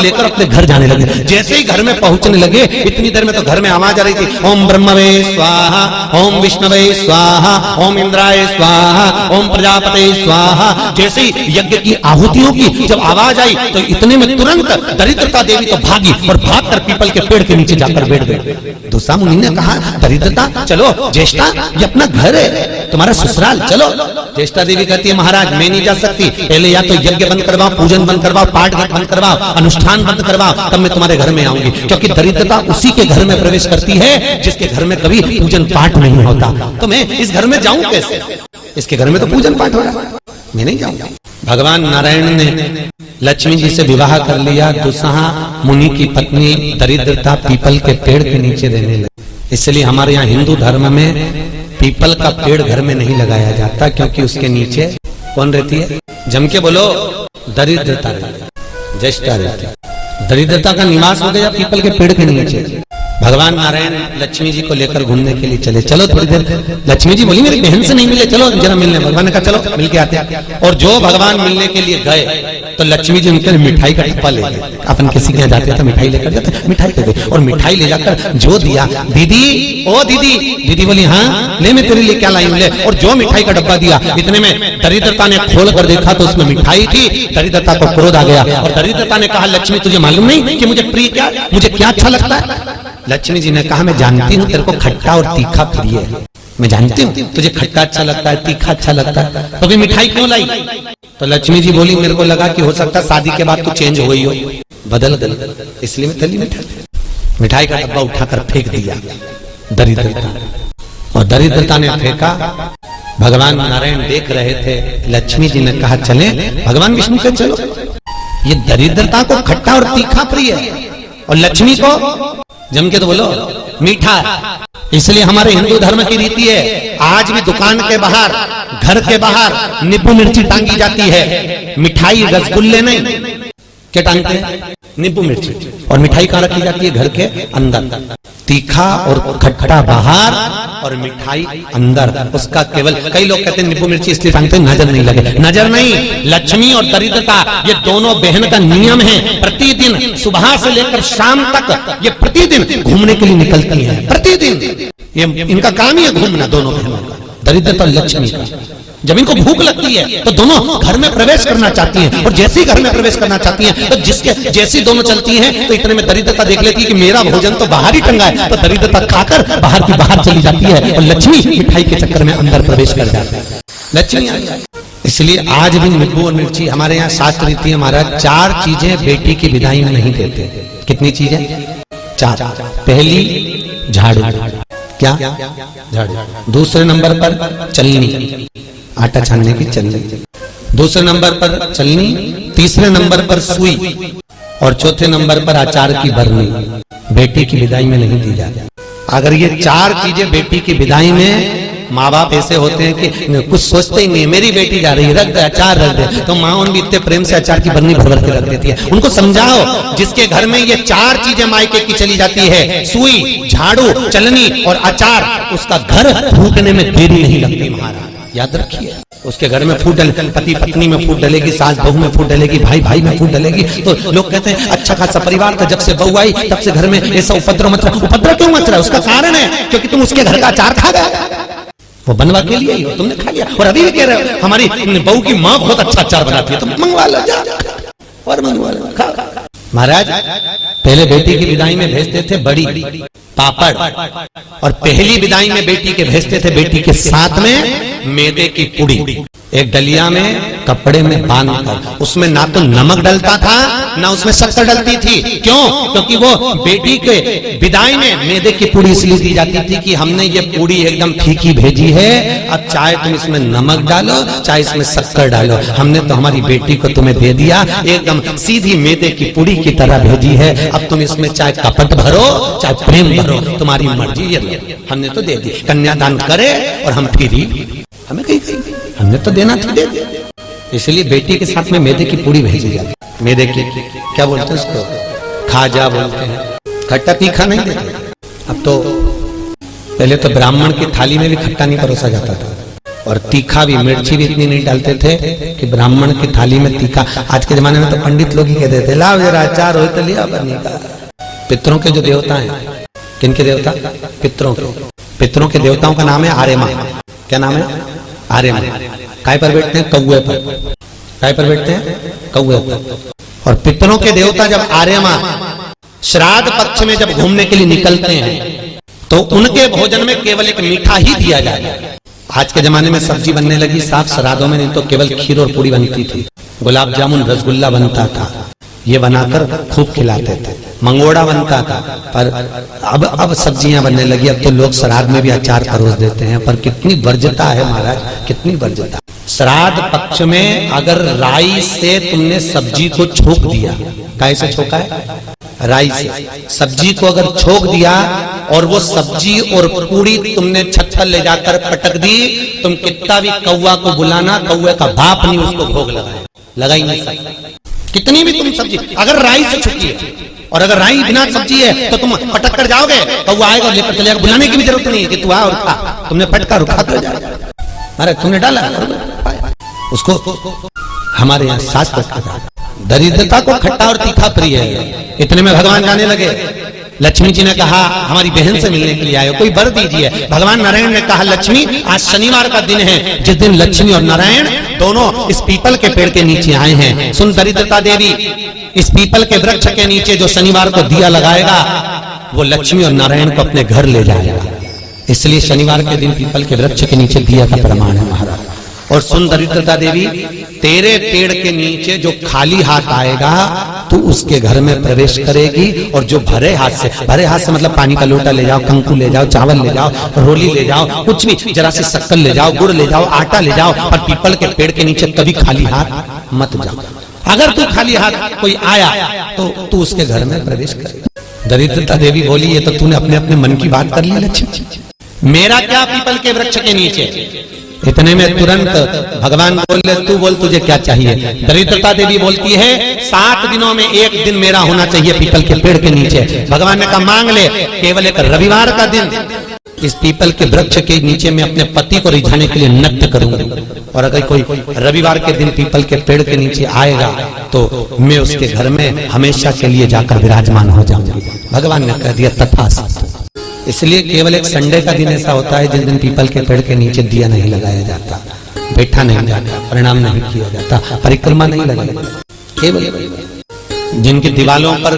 लेकर अपने घर जाने लगे। जैसे ही घर में पहुंचने लगे, इतनी देर में तो घर में आवाज आ रही थी, ओम ब्रह्मवे स्वाहा, ओम विष्णवे स्वाहा, ओम इंद्राय स्वाहा, ओम प्रजापते स्वाहा। जैसे ही यज्ञ की आहुतियों की जब आवाज आई तो इतने में तुरंत दरिद्रता देवी तो भागी और भागकर पीपल के पेड़ के नीचे जाकर बैठ गए। दूसरा मुनि ने कहा, दरिद्रता चलो, ज्येष्ठा ये अपना घर है, तुम्हारा ससुराल, चलो। ज्येष्ठा देवी कहती है, महाराज मैं नहीं जा सकती, पहले या तो यज्ञ बंद करवाओ, पूजन बंद करवाओ, पाठ बंद करवाओ, अनुष्ठान बंद करवाओ, तब मैं तुम्हारे घर में आऊंगी। क्योंकि दरिद्रता उसी के घर में प्रवेश करती है जिसके घर में कभी पूजन पाठ नहीं होता। तो मैं इस घर में जाऊं कैसे? इसके घर में तो पूजन पाठ हो रहा है, मैं नहीं जाऊंगा। भगवान नारायण ने लक्ष्मी जी से विवाह कर लिया। दुसहा मुनि की पत्नी दरिद्रता पीपल के पेड़ के नीचे रहने लगी। इसलिए हमारे यहाँ हिंदू धर्म में पीपल का पेड़ घर में नहीं लगाया जाता, क्योंकि उसके नीचे कौन रहती है? जम के बोलो, दरिद्रता, ज्येष्ठा रहती है। दरिद्रता का निवास हो गया पीपल के पेड़ के नीचे। भगवान नारायण लक्ष्मी जी को लेकर घूमने के लिए चले। चलो थोड़ी देर। लक्ष्मी जी बोली, मेरी बहन से नहीं मिले, चलो जरा मिलने। भगवान ने कहा चलो मिल के आते हैं। और जो भगवान मिलने के लिए गए तो लक्ष्मी जी उनके मिठाई का डब्बा ले गए। अपन किसी के यहाँ जाते थे, मिठाई लेकर जाते, मिठाई दे गए। और मिठाई ले जाकर जो दिया, दीदी ओ दीदी, दीदी बोली हाँ ले, मैं तेरे लिए क्या लाई हूं, ले। और जो मिठाई का डब्बा दिया, इतने में दरिद्रता ने खोल कर देखा तो उसमें मिठाई थी। दरिद्रता को क्रोध आ गया और दरिद्रता ने कहा, लक्ष्मी तुझे मालूम नहीं कि मुझे प्रिय क्या, मुझे क्या अच्छा लगता है? लक्ष्मी जी ने कहा, मैं जानती हूँ तेरे को खट्टा और तीखा प्रिय है, मैं जानती हूँ तुझे खट्टा अच्छा लगता है, तीखा अच्छा लगता है, तो फिर मिठाई क्यों लाई? तो लक्ष्मी जी बोली, मेरे को लगा कि हो सकता है शादी के बाद तू चेंज हो गई हो, बदल गई, इसलिए मैं तली मिठाई का डब्बा उठाकर फेंक दिया दरिद्रता। और दरिद्रता ने फेंका। भगवान नारायण देख रहे थे। लक्ष्मी जी ने कहा चले, भगवान विष्णु के चलो। ये दरिद्रता को खट्टा और तीखा प्रिय है और लक्ष्मी को जम के तो बोलो मीठा। इसलिए हमारे हिंदू धर्म की रीति है, आज भी दुकान के बाहर, घर के बाहर नींबू मिर्ची टांगी जाती है। मिठाई रसगुल्ले नहीं, क्या टांगते हैं? नींबू मिर्ची। और मिठाई कहाँ रखी जाती है? घर के अंदर। तीखा और खट्टा बाहर और मिठाई अंदर। उसका केवल, कई लोग कहते हैं नींबू मिर्ची इसलिए टांगते हैं नजर नहीं लगे। नजर नहीं, लक्ष्मी और दरिद्रता ये दोनों बहन का नियम है। प्रतिदिन सुबह से लेकर शाम तक ये प्रतिदिन घूमने के लिए निकलती है। प्रतिदिन ये इनका काम ही है घूमना, दोनों बहनों का, दरिद्रता और लक्ष्मी का। जब इनको भूख लगती है तो दोनों घर में प्रवेश करना चाहती हैं, और जैसे ही घर में प्रवेश करना चाहती हैं तो जिसके जैसी दोनों चलती हैं तो इतने में दरिद्रता देख लेती है कि मेरा भोजन तो बाहर ही टंगा है, तो दरिद्रता खाकर बाहर की बाहर चली जाती है और लक्ष्मी मिठाई के चक्कर में अंदर प्रवेश कर जाती है। लक्ष्मी इसलिए आज भी नींबू और मिर्ची हमारे यहाँ शास्त्र रीति है महाराज। 4 चीजें बेटी की विदाई में नहीं देते। कितनी चीजें? 4। पहली झाड़ू, क्या झाड़ू। दूसरे नंबर पर चलनी, आटा छानने की चलनी। दूसरे नंबर पर चलनी, तीसरे नंबर पर सुई, और चौथे नंबर पर अचार की बरनी। बेटी की विदाई में नहीं दी जाती। अगर ये 4 चीजें बेटी की विदाई में, माँ बाप ऐसे होते हैं कि कुछ सोचते ही नहीं, मेरी बेटी जा रही है, रख दे अचार रख दे, तो माँ उन भी इतने प्रेम से अचार की बरनी भर भर के रख देती है। उनको समझाओ, जिसके घर में ये 4 चीजें मायके की चली जाती है, सुई, झाड़ू, चलनी और अचार, उसका घर फूटने में देरी नहीं लगती महाराज, याद रखिए। उसके घर में फूट डले, पति पत्नी में फूट डलेगी, सास बहू में फूट डलेगी, भाई भाई में फूट डलेगी। तो लोग कहते हैं अच्छा खासा परिवार था, जब से बहू आई तब से घर में ऐसा उपद्रव मच रहा। उपद्रव क्यों मच रहा है? उसका कारण है क्योंकि तुम उसके घर का अचार खा गए, वो बनवा के लिए ही तुमने खा लिया। और अभी भी कह रहे हो हमारी बहू की माँ बहुत अच्छा अचार बनाती है, तुम मंगवा लो, जा और मंगवा लो, खा। महाराज पहले बेटी की विदाई में भेजते थे बड़ी पापड़, और पहली विदाई में बेटी के भेजते थे बेटी के साथ में मैदे की पुड़ी, एक डलिया में कपड़े में बांधकर। उसमें ना तो नमक डलता था ना उसमें शक्कर डलती थी। क्यों? क्योंकि वो बेटी के विदाई में मैदे की पुड़ी इसलिए दी जाती थी कि हमने ये पुड़ी एकदम फीकी भेजी है, अब चाहे तुम इसमें नमक डालो चाहे इसमें शक्कर डालो, हमने तो हमारी बेटी को तुम्हें दे दिया, एकदम सीधी मैदे की पुड़ी की तरह भेजी है। अब तुम इसमें चाहे कपट भरो चाहे प्रेम भरो, तुम्हारी मर्जी, ये हमने तो दे दी। कन्यादान करे और हम फिरी, हमें कहीं हमने तो देना था, दे दिया। इसलिए बेटी के साथ में मैदे की पूड़ी भेजी जाती। मैदे की क्या बोलते हैं उसको? खाजा बोलते हैं। खट्टा तीखा नहीं देते। अब तो, पहले तो ब्राह्मण की थाली में भी खट्टा नहीं परोसा जाता था, और तीखा भी, मिर्ची भी इतनी नहीं डालते थे कि ब्राह्मण की थाली में तीखा। आज के जमाने में तो पंडित लोग ही कहते थे लाओ जरा अचार हो तो लिया बनी का। पितरों के जो देवता हैं, किनके देवता? पितरों के। पितरों के देवताओं का नाम है आर्यमा। क्या नाम है? आर्यमा। काय पर बैठते हैं? कौए पर। काय पर बैठते हैं? कौए पर। और पितरों के देवता जब आर्यमा श्राद्ध पक्ष में जब घूमने के लिए निकलते हैं तो उनके भोजन में केवल एक मीठा ही दिया जाए। आज के जमाने में सब्जी बनने लगी साफ श्राद्धों में, नहीं तो केवल खीर और पूरी बनती थी, गुलाब जामुन रसगुल्ला बनता था, ये बनाकर खूब खिलाते थे, मंगोड़ा बनता था। पर अब सब्जियां बनने लगी, अब तो लोग श्राद्ध में भी अचार परोस देते हैं। पर कितनी वर्ज्यता है महाराज, कितनी वर्ज्यता। श्राद्ध पक्ष में अगर राई से तुमने सब्जी को छोक दिया, कैसे छोका है? राई से सब्जी को अगर छोक दिया और वो सब्जी और पूरी तुमने छत पर ले जाकर पटक दी, तुम कितना भी कौवा को बुलाना, कौवे का बाप नहीं उसको भोग लगाए, लगा ही नहीं सकता। कितनी भी तुम सब्जी अगर राई से छुकी है, और अगर राई बिना सब्जी है तो तुम पटक कर जाओगे, कौवा आएगा और लेकर चले जाएगा, बुलाने की भी जरूरत नहीं है कि तू आ और खा। तुमने पटका और खा कर जाएगा। अरे तुमने डाला उसको। हमारे यहाँ शास्त्र कहा दरिद्रता को खट्टा और तीखा प्रिय है। इतने में भगवान जाने लगे। लक्ष्मी जी ने कहा हमारी बहन से मिलने के लिए आए हो, कोई वर दीजिए। भगवान नारायण ने कहा लक्ष्मी आज शनिवार का दिन है, जिस दिन लक्ष्मी और नारायण दोनों इस पीपल के पेड़ के नीचे आए हैं। सुन दरिद्रता देवी, इस पीपल के वृक्ष के नीचे जो शनिवार को दिया लगाएगा वो लक्ष्मी और नारायण को अपने घर ले जाएगा। इसलिए शनिवार के दिन पीपल के वृक्ष के नीचे दिया का प्रमाण है महाराज। और सुन दरिद्रता देवी, तेरे पेड़ के नीचे जो खाली हाथ आएगा तू उसके घर में प्रवेश करेगी, और जो भरे हाथ से मतलब पानी का लोटा ले जाओ, कंकु ले जाओ, चावल ले जाओ, रोली ले जाओ, कुछ भी, जरा सी शक्कर ले जाओ, गुड़ ले जाओ, आटा ले जाओ, और पीपल के पेड़ के नीचे कभी खाली हाथ मत जाओ। अगर तू खाली हाथ कोई आया तो तू उसके घर में प्रवेश करेगा। दरिद्रता देवी बोली ये तो तूने अपने अपने मन की बात कर ली लक्ष्मी, मेरा क्या पीपल के वृक्ष के नीचे। इतने में तुरंत भगवान बोले तू बोल तुझे क्या चाहिए। दरिद्रता देवी बोलती है 7 दिनों में एक दिन मेरा होना चाहिए पीपल के पेड़ के नीचे। भगवान ने कहा मांग ले, केवल एक रविवार का दिन इस पीपल के वृक्ष के नीचे मैं अपने पति को रिझाने के लिए नृत्य करूंगी, और अगर कोई रविवार के दिन पीपल के पेड़ के नीचे आएगा तो मैं उसके घर में हमेशा के लिए जाकर विराजमान हो जाऊंगी। भगवान ने कह दिया तथास्तु। इसलिए केवल एक संडे का दिन ऐसा होता है जिस दिन पीपल के पेड़ के नीचे दिया नहीं लगाया जाता, बैठा नहीं जाता, प्रणाम नहीं किया जाता, परिक्रमा नहीं लगाई जाती। केवल जिनकी दीवालों पर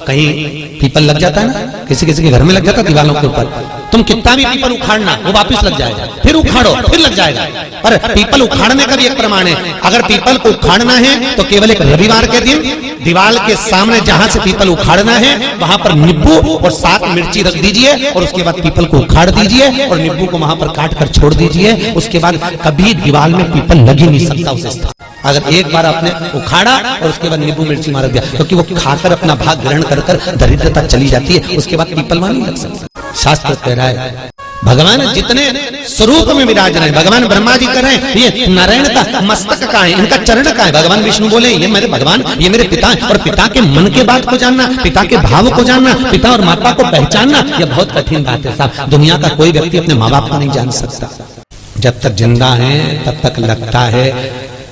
कहीं पीपल लग जाता है ना, किसी किसी के घर में लग जाता है दीवालों के ऊपर, तुम कितना भी पीपल उखाड़ना वो वापस लग जाएगा, फिर उखाड़ो फिर लग जाएगा। पर पीपल उखाड़ने का भी एक प्रमाण है। अगर पीपल को उखाड़ना है तो केवल एक रविवार के दिन दीवाल के सामने जहां से पीपल उखाड़ना है वहां पर नींबू और 7 मिर्ची रख दीजिए, और उसके बाद पीपल को उखाड़ दीजिए और नींबू को वहां पर काट कर छोड़ दीजिए। उसके बाद कभी दीवाल में पीपल लग ही नहीं सकता उस स्थान। अगर एक बार आपने उखाड़ा और उसके बाद नींबू मिर्ची मार दिया, क्योंकि वो खाकर अपना भाग ग्रहण कर दरिद्रता चली जाती है, उसके बाद पीपल वहां नहीं लग सकता। शास्त्र कह रहा है भगवान जितने स्वरूप में विराज रहे हैं, भगवान ब्रह्मा जी कर रहे हैं ये नारायण का मस्तक का है, इनका चरण का है। भगवान विष्णु बोले ये मेरे भगवान, ये मेरे पिता है। और पिता के मन के बात को जानना, पिता के भाव को जानना, पिता और माता को पहचानना, यह बहुत कठिन बात है साहब। दुनिया का कोई व्यक्ति अपने माँ बाप को नहीं जान सकता। जब तक जिंदा है तब तक लगता है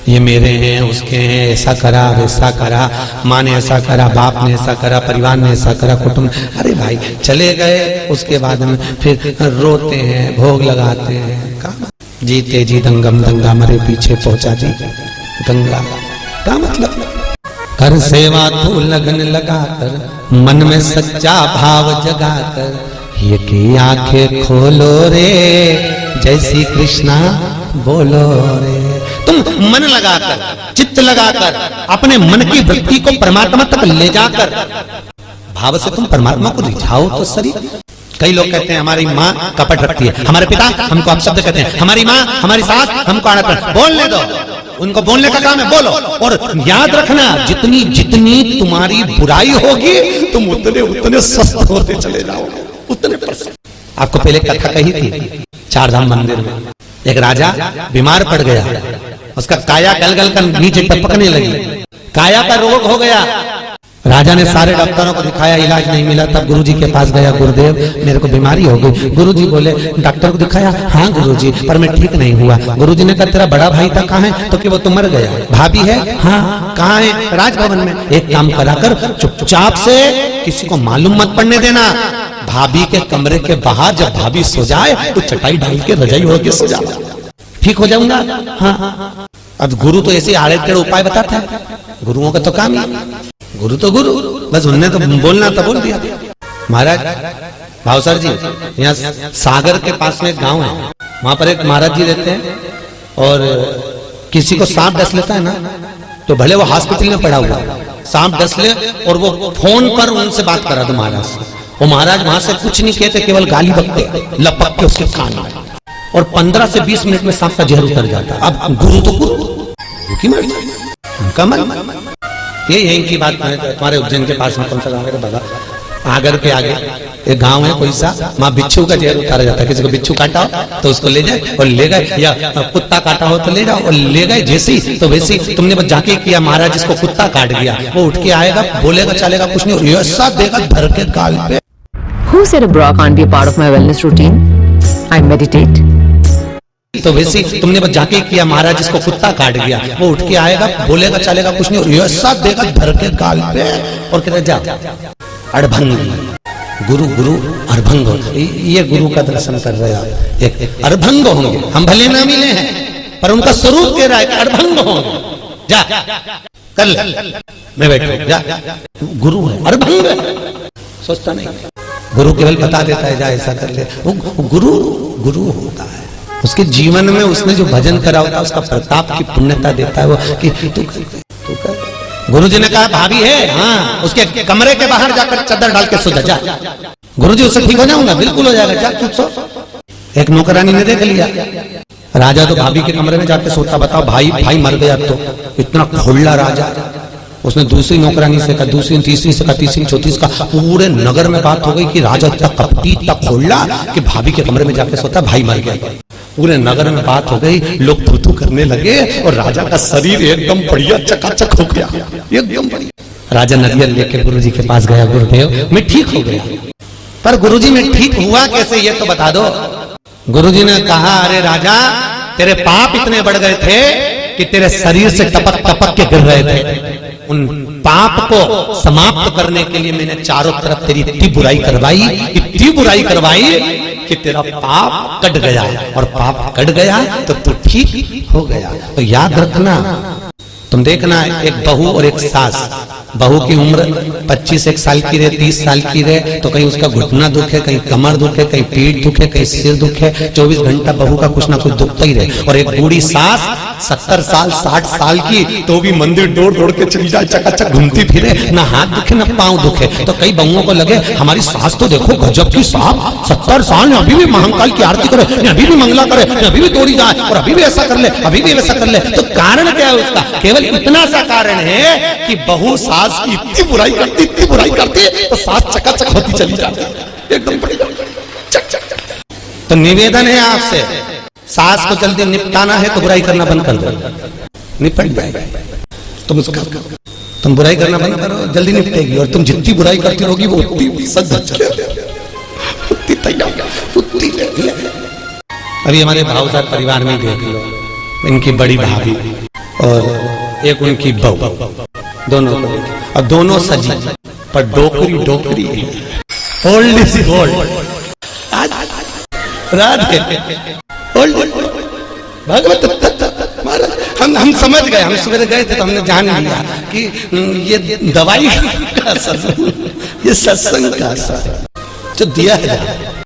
ये मेरे हैं, उसके हैं, ऐसा करा वैसा करा, माँ ने ऐसा करा, बाप ने ऐसा करा, परिवार ने ऐसा करा, कुटुंब। अरे भाई चले गए, उसके बाद में फिर रोते हैं, भोग लगाते हैं। जीते जी दंगम दंगा, मरे पीछे पहुंचा दी गंगा। क्या मतलब? कर सेवा तू लगन लगाकर, मन में सच्चा भाव जगाकर, ये की आंखें खोलो रे, जय श्री कृष्णा बोलो रे। तुम मन लगाकर, चित्त लगाकर, अपने मन की वृत्ति को परमात्मा तक ले जाकर भाव से तुम परमात्मा को रिझाओ तो सही। कई लोग कहते हैं हमारी माँ कपट रखती है, हमारे पिता हमको अपशब्द कहते हैं, हमारी माँ हमारी सास हमको आड़त। बोलने दो, उनको बोलने का काम है, बोलो। और याद रखना जितनी जितनी तुम्हारी बुराई होगी तुम उतने उतने स्वस्थ होते चले जाओगे, उतने परसेंट। आपको पहले कथा कही थी, 4 धाम मंदिर में एक राजा बीमार पड़ गया, उसका काया गलगल कर नीचे टपकने लगी, काया का रोग हो गया। राजा ने सारे डॉक्टरों को दिखाया, इलाज नहीं मिला। तब गुरुजी के पास गया, गुरुदेव मेरे को बीमारी हो गई। गुरुजी बोले डॉक्टर को दिखाया, हाँ गुरुजी पर मैं ठीक नहीं हुआ। गुरुजी ने कहा तेरा बड़ा भाई था कहाँ है? तो कि वो तो मर गया। भाभी है? हाँ। कहाँ है? राजभवन में। एक काम करा कर, चुपचाप से किसी को मालूम मत पड़ने देना, भाभी के कमरे के बाहर जब भाभी सो जाए तो चटाई डाल के रजाई ओढ़ के सो जा, ठीक हो जाऊंगा। हाँ। अब गुरु तो ऐसे आड़े टेढ़े उपाय बताता है, गुरुओं का तो काम ही, गुरु तो गुरु, बस उनने तो बोलना तो बोल दिया। महाराज भावसर जी, यहाँ सागर के पास में एक गांव है, वहां पर एक महाराज जी रहते हैं, और किसी को सांप डस लेता है ना, तो भले वो हॉस्पिटल में पड़ा हुआ सांप डस ले और वो फोन पर उनसे बात करा दो महाराज से, वो महाराज वहां से कुछ नहीं कहते, केवल गाली बकते, लपक के उसके कान में, और 15 से 20 मिनट में सांप का जहर उतर जाता है। अब गुरु तो गुरु की मर्जी, उनका मन। ये यही की बात तुम्हारे उज्जैन के पास में कौन सा गाँव है बगा, आगर के आगे एक गांव है कोई सा, वहां बिच्छू का जहर उतारा जाता है। किसी को बिच्छू काटा हो तो उसको ले जाए और ले गए, या कुत्ता काटा हो तो ले जाओ और ले गए, जैसी तो वैसी। तुमने बस जाके किया, महाराज जिसको कुत्ता काट गया वो उठ के आएगा, बोलेगा चलेगा कुछ नहीं, और ऐसा देगा धर के गाल पे। Who said a bra can't be a part of my wellness routine? I meditate. तो वैसे तुमने बस जाके किया, महाराज जिसको कुत्ता काट गया वो उठ के आएगा, बोलेगा चलेगा कुछ नहीं, और ऐसा देगा धर के गाल पे, और कहते जा अड़भंग गुरु, गुरु अड़भंग। ये गुरु का दर्शन कर रहे हैं, एक अड़भंग होंगे, हम भले ना मिले हैं पर उनका स्वरूप कह रहा है कि अड़भंग होंगे, जा कर ले, मैं बैठो जा, गुरु है अड़भंग, सोचता नहीं, गुरु केवल बता देता है जा ऐसा कर ले। वो गुरु गुरु होता है, उसके जीवन में उसने जो भजन करा होता है उसका प्रताप की पुण्यता देता है वो कि तू कर। गुरु जी ने कहा भाभी है, हाँ, उसके कमरे के बाहर जाकर चादर डाल के सो जा। गुरु जी उससे ठीक हो जाऊंगा, बिल्कुल हो जाएगा, जा तू सो। एक नौकरानी ने देख लिया, राजा तो भाभी के कमरे में जाके सोता, बताओ भाई भाई मर गया तो इतना खोला राजा। उसने दूसरी नौकरानी से कहा, दूसरी तीसरी से कहा, तीसरी चौथी से कहा, पूरे नगर में बात हो गई कि राजा इतना कपटी इतना खोला कि भाभी के कमरे में जाके सोता, भाई मर गया। पूरे नगर में बात हो गई, लोग थू करने लगे और राजा का शरीर एकदम बढ़िया चकाचक हो गया, एकदम बढ़िया। राजा नरियल लेके गुरुजी के पास गया, गुरुदेव मैं ठीक हो गया। पर गुरुजी में ठीक हुआ कैसे ये तो बता दो। गुरुजी ने कहा अरे राजा तेरे पाप इतने बढ़ गए थे कि तेरे शरीर से टपक टपक के गिर रहे थे, उन पाप को समाप्त करने के लिए मैंने चारों तरफ तेरी इतनी बुराई करवाई कि तेरा पाप कट गया, और पाप कट गया तो तू ठीक हो गया। तो याद रखना, तुम देखना एक बहू और एक सास, बहू की उम्र 25 साल की रहे, 30 साल की रहे, तो कहीं उसका घुटना दुखे, कहीं कमर दुखे, कहीं पीठ दुखे, कहीं सिर दुखे, 24 घंटा बहू का कुछ ना कुछ दुखता ही रहे। और एक बूढ़ी सास 70 साल 60 साल की, तो भी मंदिर दौड़ दौड़ के चली जाए, चकाचक घूमती फिरे, ना हाथ दुखे ना पांव दुखे। तो कई बहुओं को लगे हमारी सास तो देखो गजब की साहब, 70 साल ने अभी भी महाकाल की आरती करे, अभी भी मंगला करे, अभी भी तोड़ी जाए, और अभी भी ऐसा कर ले, अभी भी वैसा कर ले। तो कारण क्या है उसका? केवल इतना सा कारण है कि बहू सास की इतनी बुराई करती तो सास चकाचक होती चली जाती, एकदम बढ़िया चक चक चक। तो निवेदन है आपसे, सास को जल्दी निपटाना है तो बुराई करना बंद कर दो, निपट जाएगा। तुम बुराई करना बंद करो, जल्दी निपटेगी, और तुम जितनी बुराई करती रहोगी वो उतनी सच। अभी हमारे भावसार परिवार में देख लो, इनकी बड़ी भाभी और एक उनकी बहू, दोनों और दोनों सजी पर डोकरी ओल्ड इज गोल्ड। राधे ओल्ड भगवत महाराज, हम समझ गए, हम सवेरे गए थे तो हमने जान लिया कि ये दवाई का असर, ये सत्संग का असर जो दिया है।